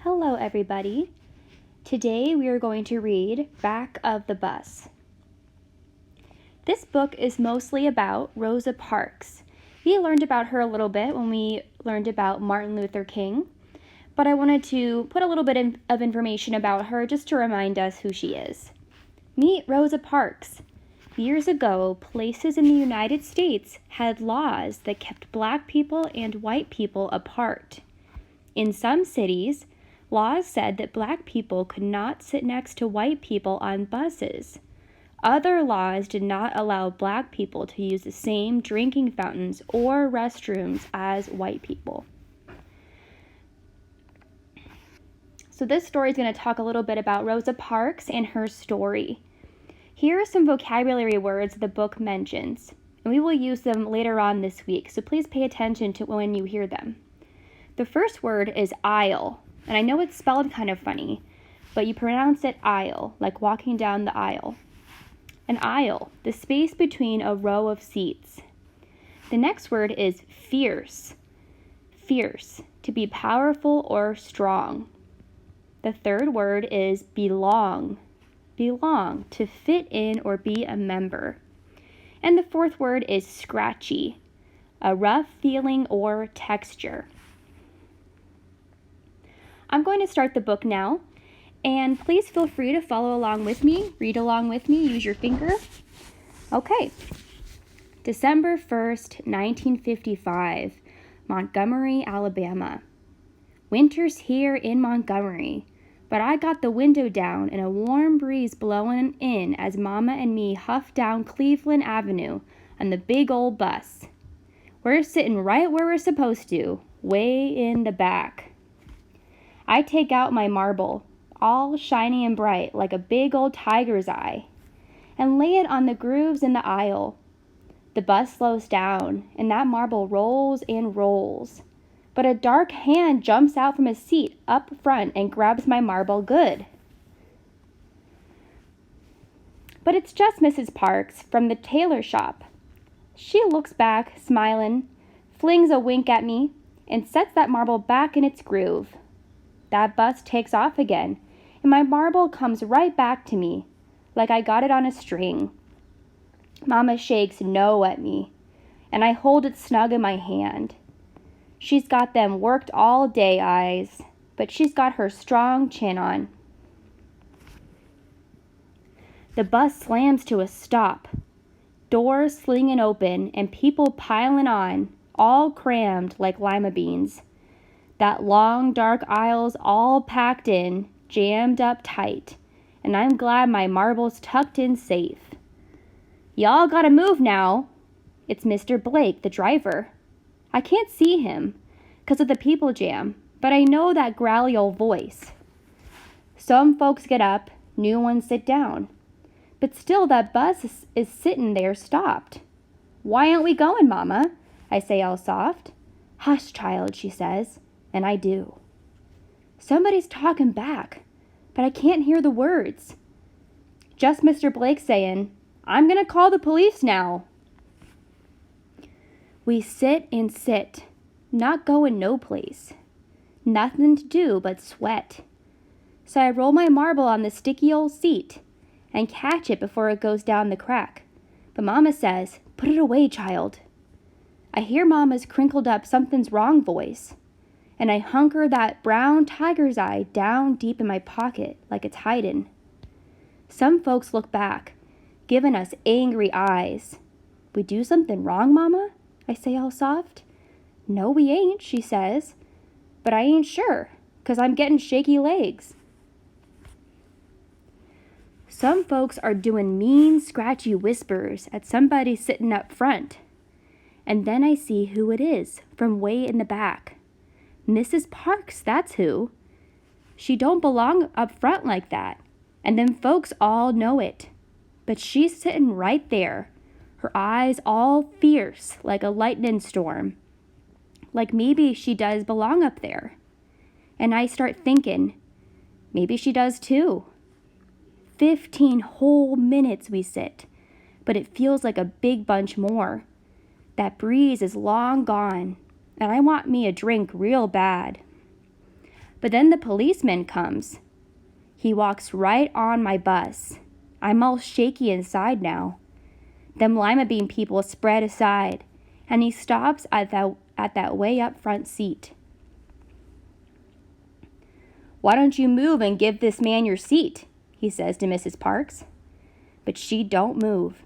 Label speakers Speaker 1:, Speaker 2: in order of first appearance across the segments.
Speaker 1: Hello, everybody. Today we are going to read Back of the Bus. This book is mostly about Rosa Parks. We learned about her a little bit when we learned about Martin Luther King, but I wanted to put a little bit of information about her just to remind us who she is. Meet Rosa Parks. Years ago, places in the United States had laws that kept black people and white people apart. In some cities, laws said that black people could not sit next to white people on buses. Other laws did not allow black people to use the same drinking fountains or restrooms as white people. So this story is going to talk a little bit about Rosa Parks and her story. Here are some vocabulary words the book mentions, and we will use them later on this week, so please pay attention to when you hear them. The first word is aisle, and I know it's spelled kind of funny, but you pronounce it aisle, like walking down the aisle. An aisle, the space between a row of seats. The next word is fierce. Fierce, to be powerful or strong. The third word is belong. Belong, to fit in or be a member. And the fourth word is scratchy, a rough feeling or texture. I'm going to start the book now, and please feel free to follow along with me, read along with me, use your finger. Okay. December 1st, 1955, Montgomery, Alabama. Winter's here in Montgomery, but I got the window down and a warm breeze blowing in as Mama and me huff down Cleveland Avenue on the big old bus. We're sitting right where we're supposed to, way in the back. I take out my marble, all shiny and bright like a big old tiger's eye, and lay it on the grooves in the aisle. The bus slows down, and that marble rolls and rolls. But a dark hand jumps out from a seat up front and grabs my marble good. But it's just Mrs. Parks from the tailor shop. She looks back, smiling, flings a wink at me, and sets that marble back in its groove. That bus takes off again, and my marble comes right back to me, like I got it on a string. Mama shakes no at me, and I hold it snug in my hand. She's got them worked all day eyes, but she's got her strong chin on. The bus slams to a stop, doors slinging open and people piling on, all crammed like lima beans. That long, dark aisle's all packed in, jammed up tight, and I'm glad my marble's tucked in safe. Y'all gotta move now. It's Mr. Blake, the driver. I can't see him 'cause of the people jam, but I know that growly old voice. Some folks get up, new ones sit down. But still that bus is sitting there stopped. Why aren't we going, Mama? I say all soft. Hush, child, she says, and I do. Somebody's talking back, but I can't hear the words. Just Mr. Blake saying, I'm gonna call the police now. We sit and sit, not going no place. Nothing to do but sweat. So I roll my marble on the sticky old seat and catch it before it goes down the crack. But Mama says, put it away, child. I hear Mama's crinkled up something's wrong voice, and I hunker that brown tiger's eye down deep in my pocket like it's hiding. Some folks look back, giving us angry eyes. We do something wrong, Mama? I say all soft. No, we ain't, she says. But I ain't sure, 'cause I'm getting shaky legs. Some folks are doing mean, scratchy whispers at somebody sitting up front. And then I see who it is from way in the back. Mrs. Parks, that's who. She don't belong up front like that, and them folks all know it. But she's sitting right there, her eyes all fierce like a lightning storm. Like maybe she does belong up there. And I start thinking, maybe she does too. 15 whole minutes we sit, but it feels like a big bunch more. That breeze is long gone, and I want me a drink real bad. But then the policeman comes. He walks right on my bus. I'm all shaky inside now. Them lima bean people spread aside, and he stops at that way up front seat. Why don't you move and give this man your seat? He says to Mrs. Parks. But she don't move.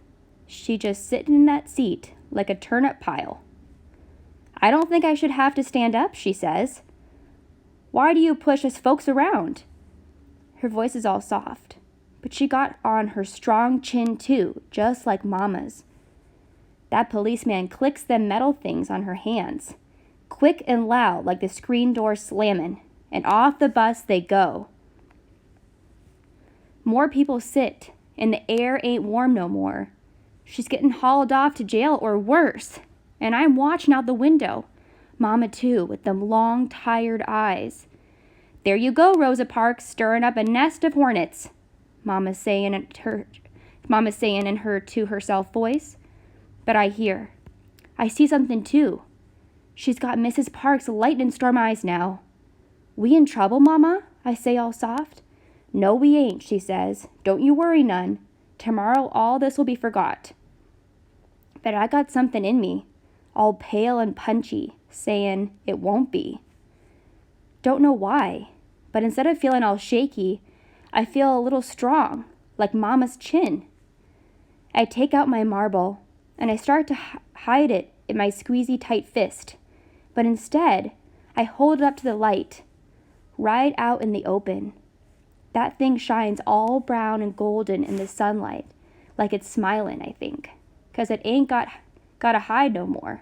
Speaker 1: She just sitting in that seat like a turnip pile. I don't think I should have to stand up, she says. Why do you push us folks around? Her voice is all soft, but she got on her strong chin too, just like Mama's. That policeman clicks them metal things on her hands, quick and loud like the screen door slamming, and off the bus they go. More people sit, and the air ain't warm no more. She's getting hauled off to jail or worse, and I'm watching out the window. Mama too, with them long, tired eyes. There you go, Rosa Parks, stirring up a nest of hornets, Mama's saying in her to herself voice. But I hear. I see something too. She's got Mrs. Parks' lightning storm eyes now. We in trouble, Mama? I say all soft. No, we ain't, she says. Don't you worry none. Tomorrow all this will be forgot. But I got something in me, all pale and punchy, saying it won't be. Don't know why, but instead of feeling all shaky, I feel a little strong, like Mama's chin. I take out my marble, and I start to hide it in my squeezy tight fist, but instead, I hold it up to the light, right out in the open. That thing shines all brown and golden in the sunlight, like it's smiling, I think, 'cause it ain't got to hide no more.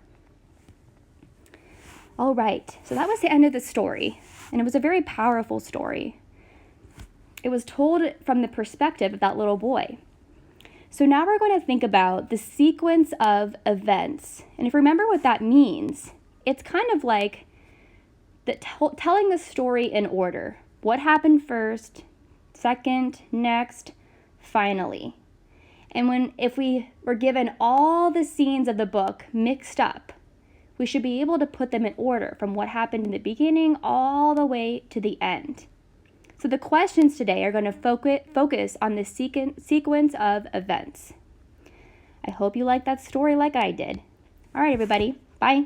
Speaker 1: All right, so that was the end of the story, and it was a very powerful story. It was told from the perspective of that little boy. So now we're going to think about the sequence of events. And if you remember what that means, it's kind of like telling the story in order. What happened first, second, next, finally. And if we were given all the scenes of the book mixed up, we should be able to put them in order from what happened in the beginning all the way to the end. So the questions today are going to focus on the sequence of events. I hope you liked that story like I did. All right, everybody. Bye.